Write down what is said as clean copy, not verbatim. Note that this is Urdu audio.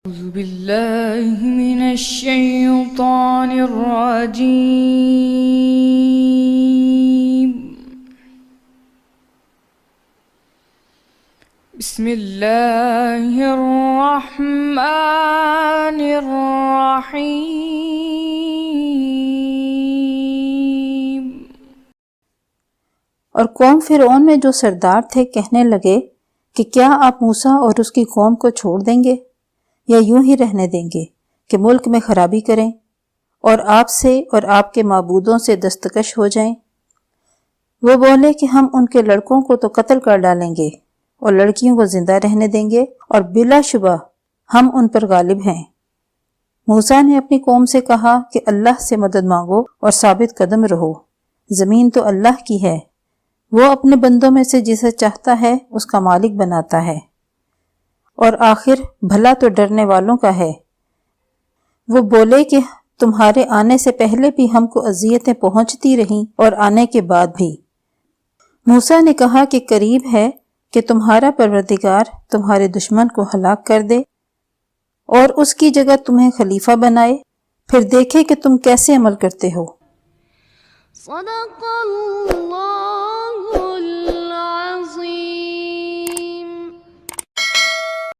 أعوذ بالله من الشيطان الرجيم. بسم الله الرحمن الرحيم. اور قوم فرعون میں جو سردار تھے کہنے لگے کہ کیا آپ موسیٰ اور اس کی قوم کو چھوڑ دیں گے یا یوں ہی رہنے دیں گے کہ ملک میں خرابی کریں اور آپ سے اور آپ کے معبودوں سے دستکش ہو جائیں؟ وہ بولے کہ ہم ان کے لڑکوں کو تو قتل کر ڈالیں گے اور لڑکیوں کو زندہ رہنے دیں گے، اور بلا شبہ ہم ان پر غالب ہیں۔ موسیٰ نے اپنی قوم سے کہا کہ اللہ سے مدد مانگو اور ثابت قدم رہو، زمین تو اللہ کی ہے، وہ اپنے بندوں میں سے جسے چاہتا ہے اس کا مالک بناتا ہے، اور آخر بھلا تو ڈرنے والوں کا ہے۔ وہ بولے کہ تمہارے آنے سے پہلے بھی ہم کو اذیتیں پہنچتی رہیں اور آنے کے بعد بھی۔ موسیٰ نے کہا کہ قریب ہے کہ تمہارا پروردگار تمہارے دشمن کو ہلاک کر دے اور اس کی جگہ تمہیں خلیفہ بنائے، پھر دیکھے کہ تم کیسے عمل کرتے ہو۔ صدق اللہ